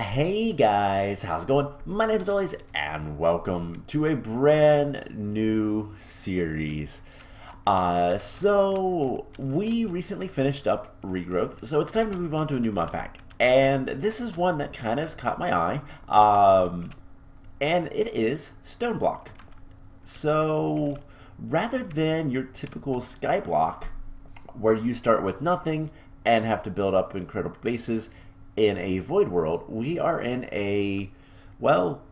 Hey guys, how's it going? My name is Elise, and welcome to a brand new series. So we recently finished up Regrowth, so it's time to move on to a new mod pack. And this is one that kind of has caught my eye, and it is StoneBlock. So rather than your typical Skyblock, where you start with nothing and have to build up incredible bases in a void world, we are in a, well,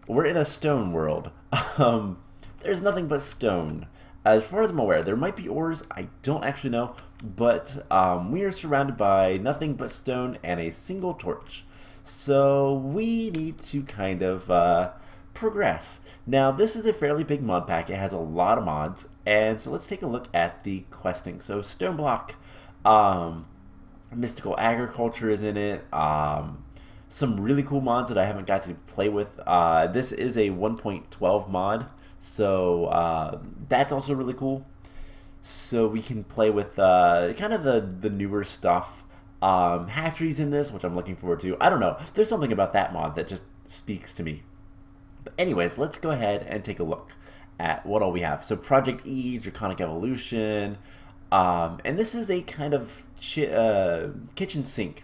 we're in a stone world. Um, there's nothing but stone. As far as I'm aware, there might be ores, I don't actually know, but we are surrounded by nothing but stone and a single torch. So we need to kind of progress. Now, this is a fairly big mod pack. It has a lot of mods, and so let's take a look at the questing. So StoneBlock, um, mystical agriculture is in it. Some really cool mods that I haven't got to play with. This is a 1.12 mod, so that's also really cool. So we can play with kind of the newer stuff. Hatcheries in this, which I'm looking forward to. I don't know. There's something about that mod that just speaks to me. But anyways, let's go ahead and take a look at what all we have. So Project E, Draconic Evolution, and this is a kind of kitchen sink.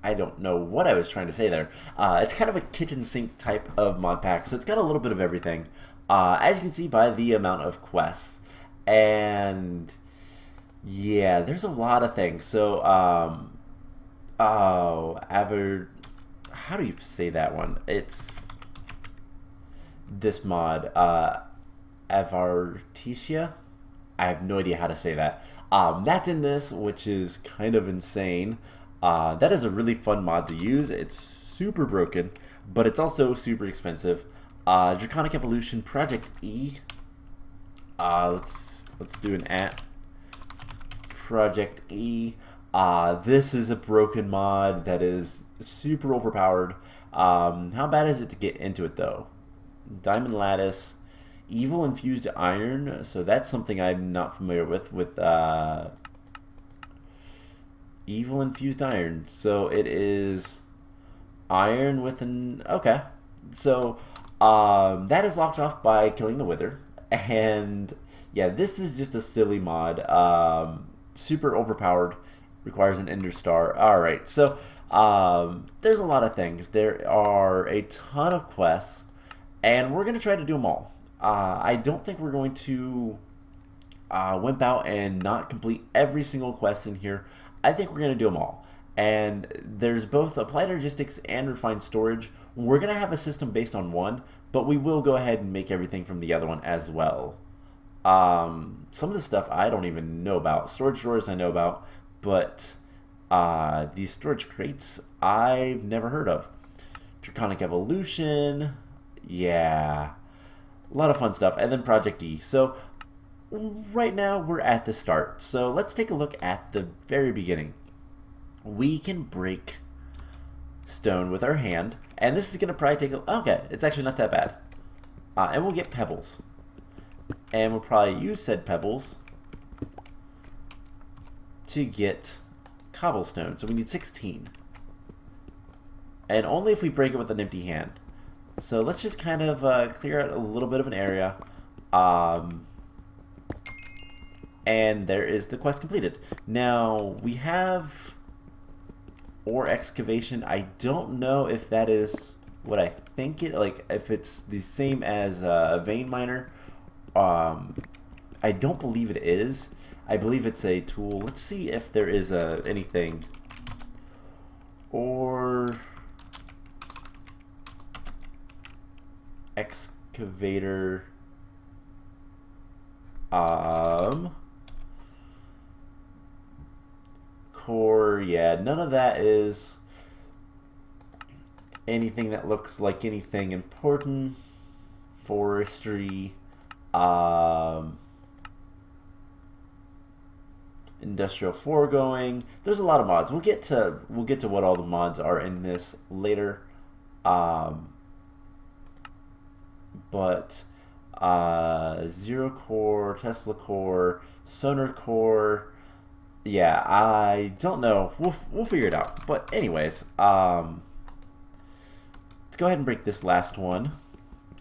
I don't know what I was trying to say there. It's kind of a kitchen sink type of mod pack, so it's got a little bit of everything. As you can see by the amount of quests. And yeah, there's a lot of things. So, oh, how do you say that one? It's this mod, Avartitia. I have no idea how to say that. That's in this, which is kind of insane. That is a really fun mod to use. It's super broken, but it's also super expensive. Draconic Evolution Project E. Let's do an at Project E. This is a broken mod that is super overpowered. How bad is it to get into it though? Diamond Lattice, Evil Infused Iron. So that's something I'm not familiar with Evil Infused Iron. So it is iron with an okay. So that is locked off by killing the Wither, and yeah, this is just a silly mod. Super overpowered, requires an Ender Star. All right, so there's a lot of things. There are a ton of quests, and we're gonna try to do them all. I don't think we're going to wimp out and not complete every single quest in here. I think we're going to do them all. And there's both applied logistics and refined storage. We're going to have a system based on one, but we will go ahead and make everything from the other one as well. Some of the stuff I don't even know about. Storage drawers I know about, but these storage crates I've never heard of. Draconic Evolution, yeah, a lot of fun stuff. And then Project E. So right now we're at the start. So let's take a look at the very beginning. We can break stone with our hand, and this is going to probably take a... Okay, it's actually not that bad. And we'll get pebbles. And we'll probably use said pebbles to get cobblestone. So we need 16. And only if we break it with an empty hand. So let's just kind of clear out a little bit of an area. And there is the quest completed. Now, we have ore excavation. I don't know if that is what I think it, like, if it's the same as a vein miner. I don't believe it is. I believe it's a tool. Let's see if there is anything. Or excavator. Core, yeah, none of that is anything that looks like anything important. Forestry, industrial foregoing. There's a lot of mods. We'll get to what all the mods are in this later. But Zero Core, Tesla Core, Sonar Core. Yeah, I don't know. We'll figure it out. But anyways, let's go ahead and break this last one,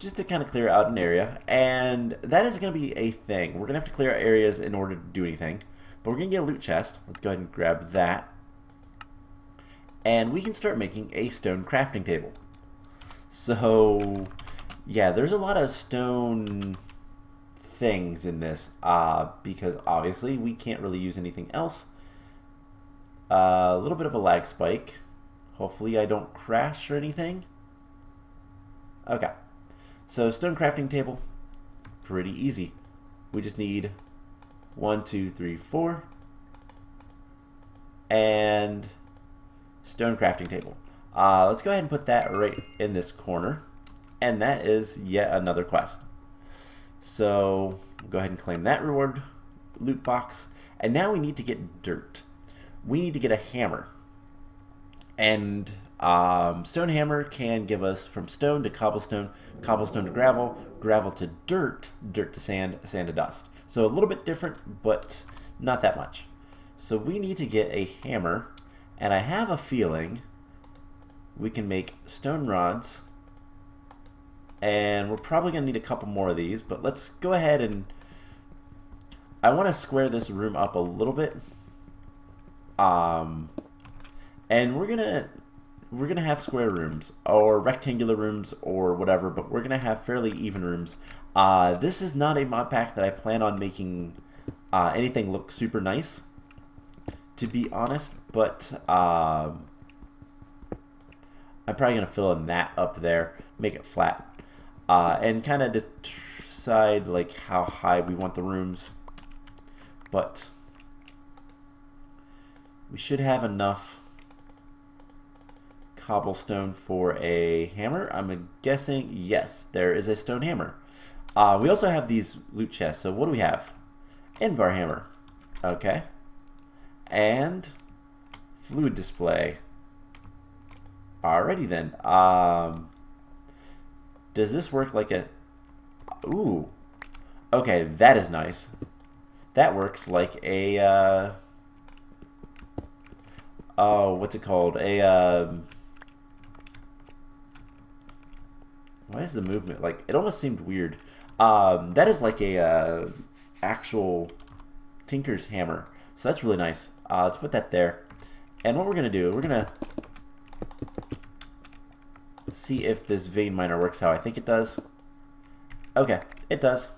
just to kind of clear out an area. And that is going to be a thing. We're going to have to clear out areas in order to do anything. But we're going to get a loot chest. Let's go ahead and grab that. And we can start making a stone crafting table. So, yeah, there's a lot of stone things in this, because obviously we can't really use anything else. A little bit of a lag spike. Hopefully I don't crash or anything. Okay, so stone crafting table, pretty easy. We just need 1, 2, 3, 4, and stone crafting table. Let's go ahead and put that right in this corner, and that is yet another quest. So go ahead and claim that reward loot box, and now we need to get dirt. We need to get a hammer, and stone hammer can give us from stone to cobblestone, cobblestone to gravel, gravel to dirt, dirt to sand, sand to dust. So a little bit different, but not that much. So we need to get a hammer, and I have a feeling we can make stone rods, and we're probably going to need a couple more of these, but let's go ahead and I want to square this room up a little bit. And we're gonna have square rooms or rectangular rooms or whatever, but we're gonna have fairly even rooms. This is not a mod pack that I plan on making anything look super nice, to be honest, but I'm probably gonna fill in that up there, make it flat, and kind of decide like how high we want the rooms, but we should have enough cobblestone for a hammer. I'm guessing, yes, there is a stone hammer. We also have these loot chests. So what do we have? Invar hammer. Okay. And fluid display. Alrighty then. Does this work like a... Ooh. Okay, that is nice. That works like a... oh, what's it called? Why is the movement like? It almost seemed weird. That is like a actual tinker's hammer. So that's really nice. Let's put that there. And what we're gonna do, we're gonna see if this vein miner works how I think it does. Okay, it does.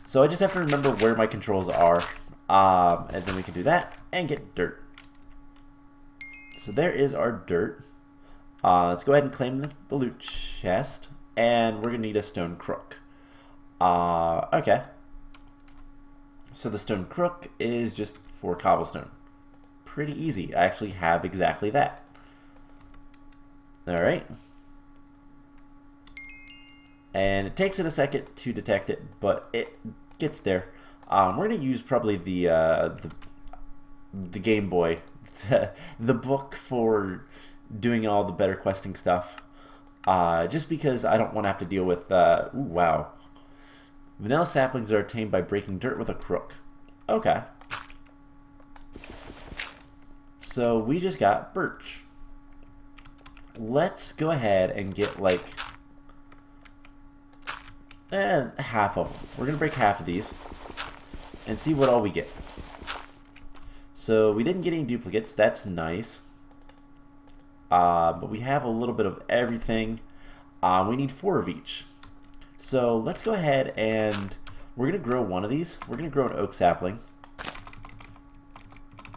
So I just have to remember where my controls are, and then we can do that and get dirt. So there is our dirt. Let's go ahead and claim the loot chest, and we're gonna need a stone crook. Okay. So the stone crook is just 4 cobblestone. Pretty easy. I actually have exactly that. Alright. And it takes it a second to detect it, but it gets there. We're gonna use probably the Game Boy, the book for doing all the better questing stuff. Just because I don't want to have to deal with, ooh, wow. Vanilla saplings are attained by breaking dirt with a crook. Okay. So we just got birch. Let's go ahead and get like half of them. We're going to break half of these and see what all we get. So we didn't get any duplicates. That's nice. But we have a little bit of everything. We need 4 of each. So let's go ahead and we're going to grow one of these. We're going to grow an oak sapling.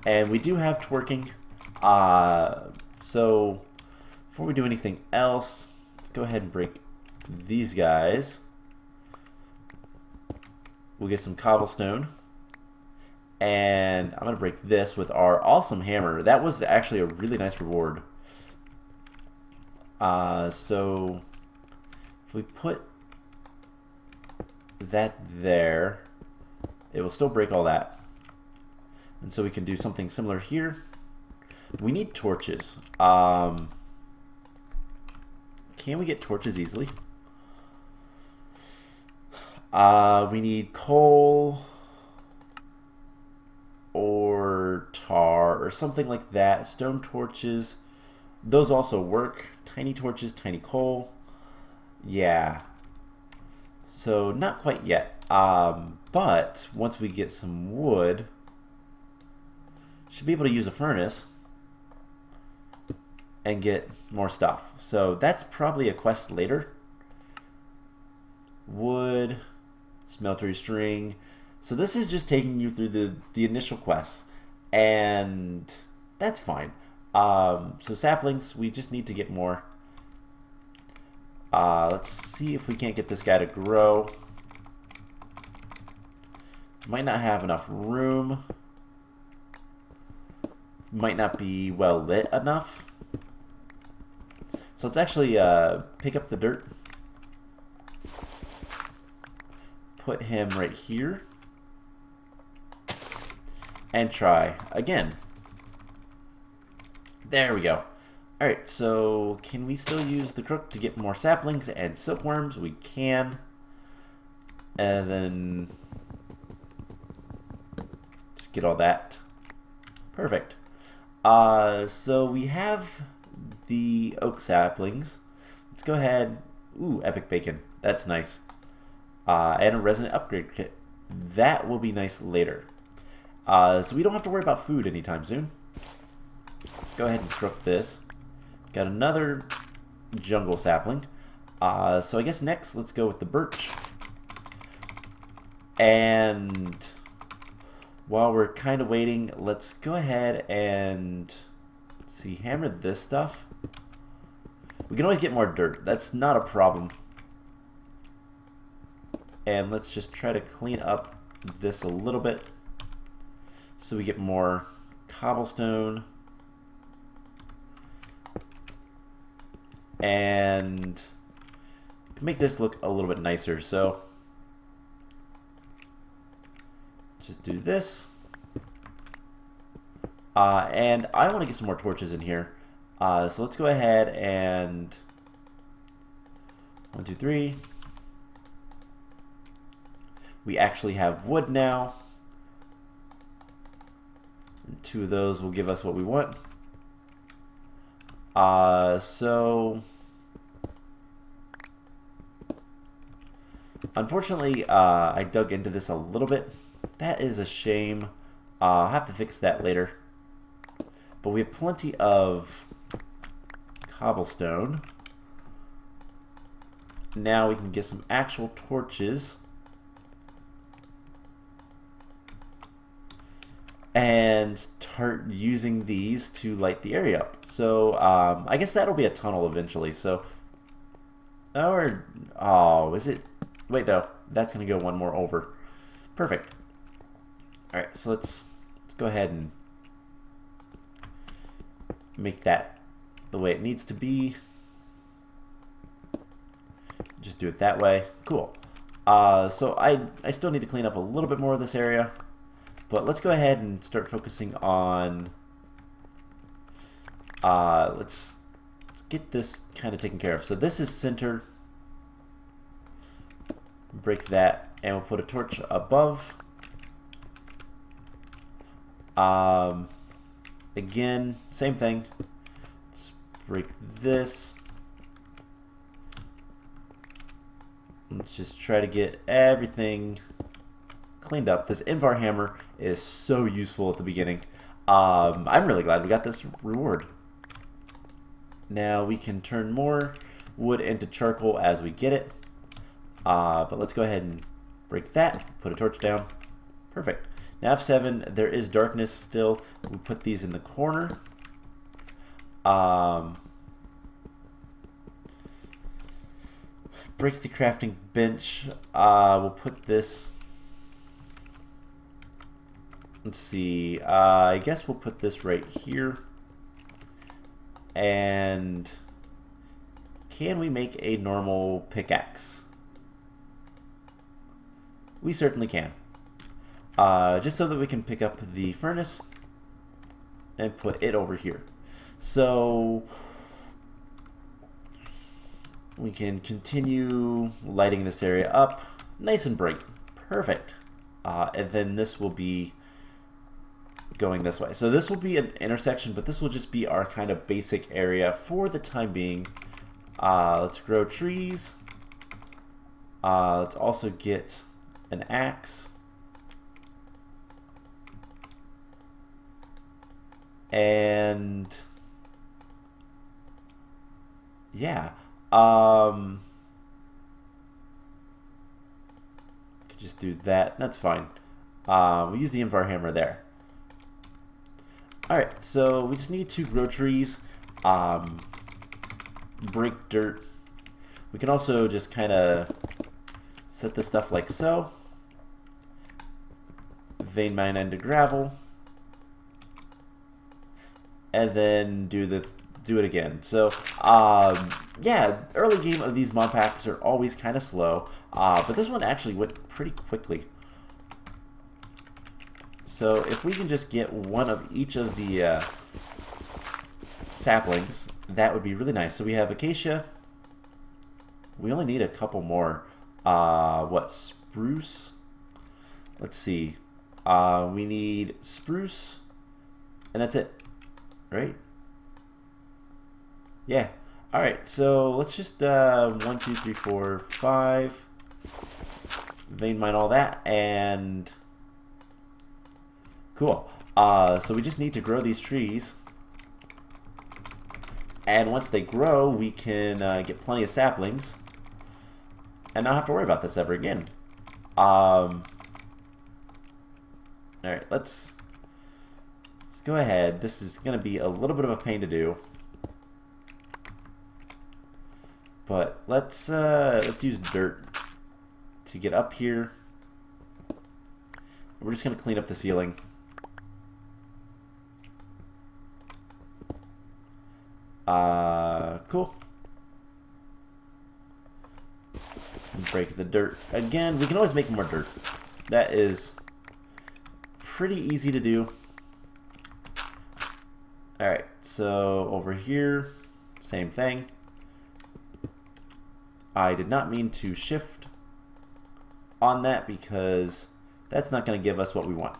And we do have twerking. So before we do anything else, let's go ahead and break these guys. We'll get some cobblestone. And I'm going to break this with our awesome hammer. That was actually a really nice reward. So if we put that there, it will still break all that. And so we can do something similar here. We need torches. Can we get torches easily? We need coal or tar or something like that. Stone torches those also work. Tiny torches, tiny coal. Yeah. So not quite yet. But once we get some wood, should be able to use a furnace and get more stuff. So that's probably a quest later. Wood, smeltery string. So this is just taking you through the initial quests, and that's fine. So saplings, we just need to get more. Let's see if we can't get this guy to grow. Might not have enough room. Might not be well lit enough. So let's actually pick up the dirt. Put him right here. And try again. There we go. Alright, so can we still use the crook to get more saplings and silkworms? We can. And then just get all that. Perfect. So we have the oak saplings. Let's go ahead. Ooh, epic bacon. That's nice. And a resident upgrade kit. That will be nice later. So we don't have to worry about food anytime soon. Let's go ahead and cook this. Got another jungle sapling. So I guess next let's go with the birch. And while we're kind of waiting, let's go ahead and hammer this stuff. We can always get more dirt. That's not a problem. And let's just try to clean up this a little bit so we get more cobblestone. And make this look a little bit nicer. So just do this. And I want to get some more torches in here. So let's go ahead and 1, 2, 3. We actually have wood now. And 2 of those will give us what we want. So unfortunately, I dug into this a little bit. That is a shame. I'll have to fix that later. But we have plenty of cobblestone. Now we can get some actual torches. And start using these to light the area up. So I guess that'll be a tunnel eventually. So, or oh, is it? Wait, no, that's gonna go one more over. Perfect. All right, so let's go ahead and make that the way it needs to be. Just do it that way. Cool. So I still need to clean up a little bit more of this area. But let's go ahead and start focusing on, let's get this kind of taken care of. So this is center. Break that, and we'll put a torch above. Again, same thing. Let's break this. Let's just try to get everything cleaned up. This Invar hammer is so useful at the beginning. I'm really glad we got this reward. Now we can turn more wood into charcoal as we get it. But let's go ahead and break that. Put a torch down. Perfect. Now F7, there is darkness still. We put these in the corner. Break the crafting bench. We'll put this. Let's see. I guess we'll put this right here. And can we make a normal pickaxe? We certainly can. Just so that we can pick up the furnace and put it over here. So we can continue lighting this area up nice and bright. Perfect. And then this will be going this way. So this will be an intersection, but this will just be our kind of basic area for the time being. Let's grow trees. Let's also get an axe. And yeah, could just do that. That's fine. We'll use the Invar hammer there. Alright, so we just need to grow trees, break dirt. We can also just kind of set this stuff like so. Vein mine into gravel. And then do it again. So, yeah, early game of these mod packs are always kind of slow, but this one actually went pretty quickly. So if we can just get one of each of the saplings, that would be really nice. So we have acacia. We only need a couple more. What, spruce? Let's see. We need spruce, and that's it, right? Yeah. All right. So let's just 1, 2, 3, 4, 5. Vein mine all that, and cool. So we just need to grow these trees, and once they grow, we can get plenty of saplings, and not have to worry about this ever again. All right. Let's go ahead. This is going to be a little bit of a pain to do. But let's use dirt to get up here. We're just going to clean up the ceiling. Cool. Break the dirt again. We can always make more dirt. That is pretty easy to do. All right, so over here, same thing. I did not mean to shift on that because that's not going to give us what we want.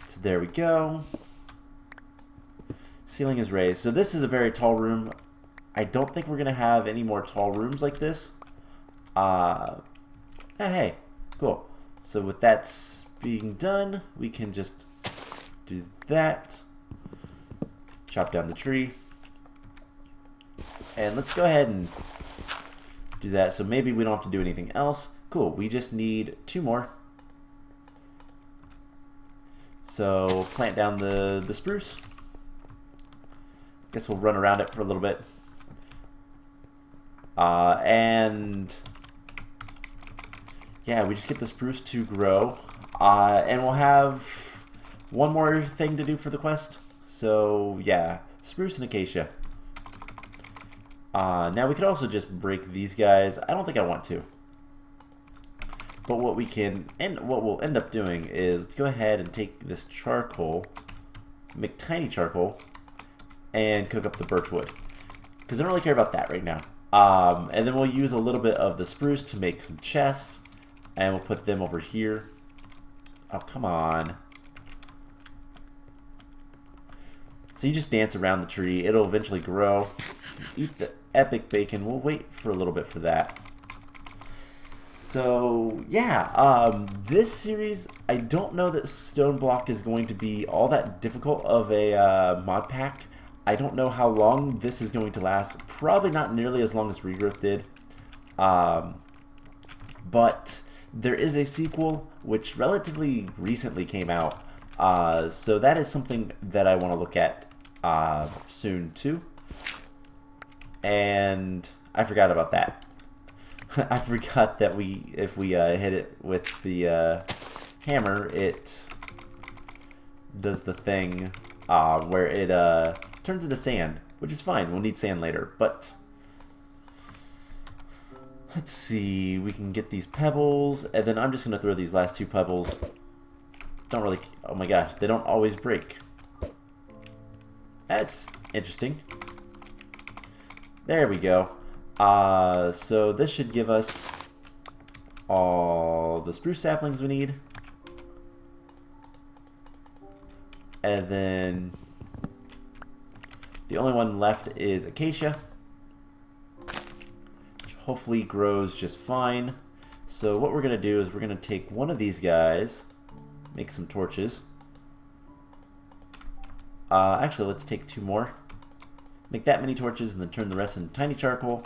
So there we go. Ceiling is raised. So this is a very tall room. I don't think we're going to have any more tall rooms like this. Hey, cool. So with that being done, we can just do that. Chop down the tree. And let's go ahead and do that. So maybe we don't have to do anything else. Cool. We just need 2 more. So plant down the spruce. Guess we'll run around it for a little bit. And yeah, we just get the spruce to grow. And we'll have one more thing to do for the quest. So yeah, spruce and acacia. Now we could also just break these guys. I don't think I want to. But what we'll end up doing is go ahead and take this charcoal, make tiny charcoal, and cook up the birch wood. Because I don't really care about that right now. And then we'll use a little bit of the spruce to make some chests, and we'll put them over here. Oh, come on. So you just dance around the tree. It'll eventually grow. Eat the epic bacon. We'll wait for a little bit for that. So yeah, this series, I don't know that StoneBlock is going to be all that difficult of a mod pack. I don't know how long this is going to last. Probably not nearly as long as Regrowth did. But there is a sequel which relatively recently came out. So that is something that I want to look at soon too. And I forgot about that. I forgot that if we hit it with the hammer, it does the thing where it turns into sand, which is fine. We'll need sand later, but let's see. We can get these pebbles, and then I'm just going to throw these last 2 pebbles. Don't really... Oh my gosh, they don't always break. That's interesting. There we go. So this should give us all all the spruce saplings we need. And then the only one left is acacia, which hopefully grows just fine. So what we're going to do is we're going to take one of these guys, make some torches. Actually, let's take 2 more. Make that many torches and then turn the rest into tiny charcoal.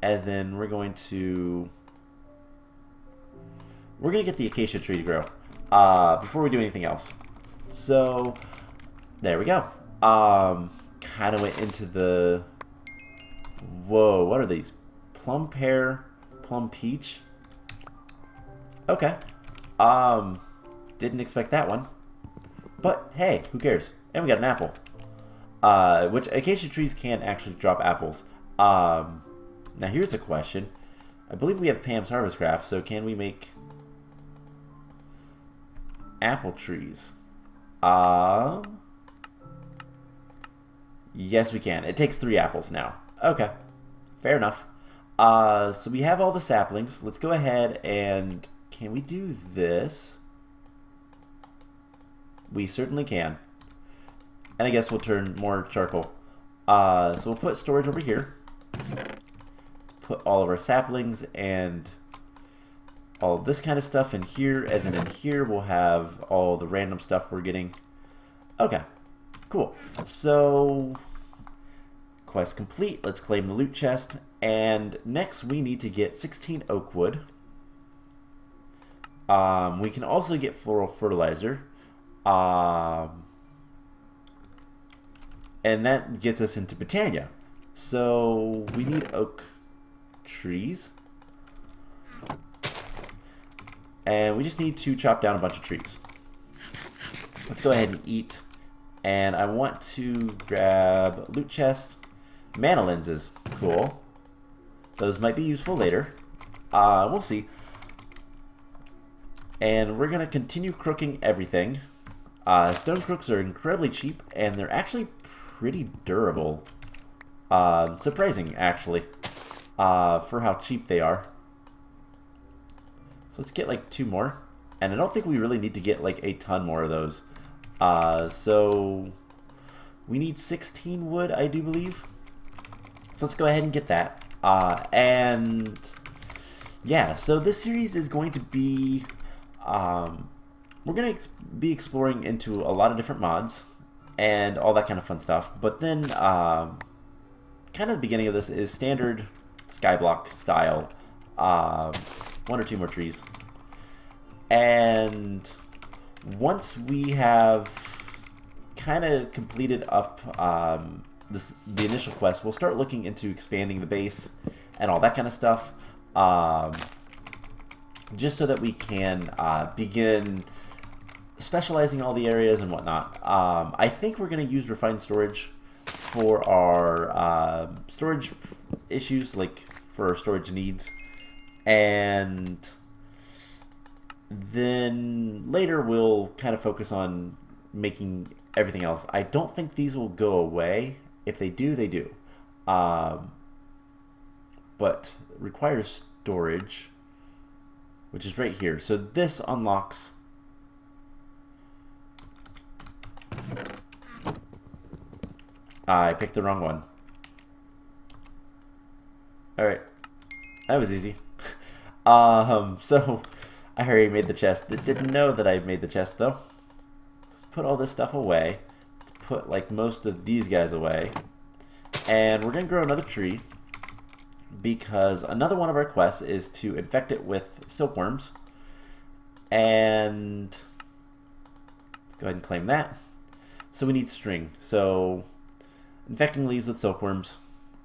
And then we're going to get the acacia tree to grow before we do anything else. So there we go. Kind of went into the... Whoa, what are these? Plum pear, plum peach? Okay. Didn't expect that one. But hey, who cares? And we got an apple. Which acacia trees can actually drop apples. Now here's a question. I believe we have Pam's Harvest Craft, so can we make apple trees? Yes, we can. It takes 3 apples now. Okay, fair enough. So we have all the saplings. Let's go ahead and... Can we do this? We certainly can. And I guess we'll turn more charcoal. So we'll put storage over here. Put all of our saplings and all of this kind of stuff in here. And then in here we'll have all the random stuff we're getting. Okay, cool. So, quest complete. Let's claim the loot chest. And next we need to get 16 oak wood. We can also get floral fertilizer. And that gets us into Botania. So we need oak trees. And we just need to chop down a bunch of trees. Let's go ahead and eat. And I want to grab loot chest. Mana lenses. Cool. Those might be useful later. We'll see. And we're going to continue crooking everything. Stone crooks are incredibly cheap, and they're actually pretty durable. Surprising, actually, for how cheap they are. So let's get like 2 more. And I don't think we really need to get like a ton more of those. So we need 16 wood, I do believe. So let's go ahead and get that. And yeah, so this series is going to be... we're going to be exploring into a lot of different mods and all that kind of fun stuff. But then, kind of the beginning of this is standard Skyblock style. 1 or 2 more trees. And once we have kind of completed up the initial quest, we'll start looking into expanding the base and all that kind of stuff. Just so that we can begin specializing all the areas and whatnot. I think we're going to use refined storage for our storage issues, like for our storage needs. And then later we'll kind of focus on making everything else. I don't think these will go away. If they do, they do. But requires storage, which is right here. So this unlocks... I picked the wrong one. Alright. That was easy. So I already made the chest. Didn't know that I made the chest though. Let's put all this stuff away. Let's put like most of these guys away. And we're gonna grow another tree, because another one of our quests is to infect it with silkworms. And let's go ahead and claim that. So we need string. So infecting leaves with silkworms.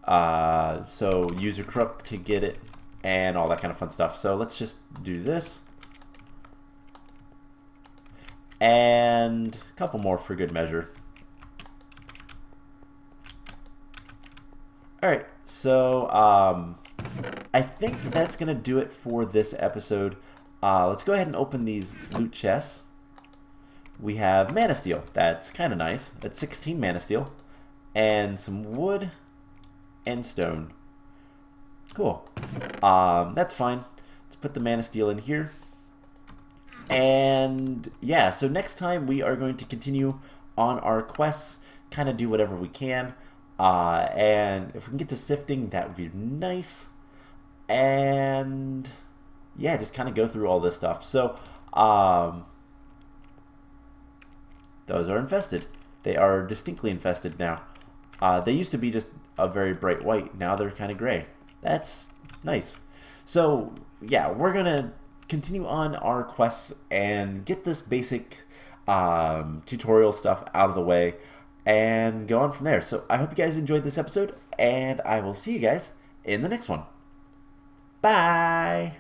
So use your crook to get it and all that kind of fun stuff. So let's just do this. And a couple more for good measure. Alright, so I think that's going to do it for this episode. Let's go ahead and open these loot chests. We have mana steel. That's kind of nice. That's 16 mana steel. And some wood and stone. Cool. That's fine. Let's put the Mana Steel in here. And yeah, so next time we are going to continue on our quests, kind of do whatever we can. And if we can get to sifting, that would be nice. And yeah, just kind of go through all this stuff. So those are infested. They are distinctly infested now. They used to be just a very bright white. Now they're kind of gray. That's nice. So yeah, we're gonna continue on our quests and get this basic tutorial stuff out of the way and go on from there. So I hope you guys enjoyed this episode, and I will see you guys in the next one. Bye!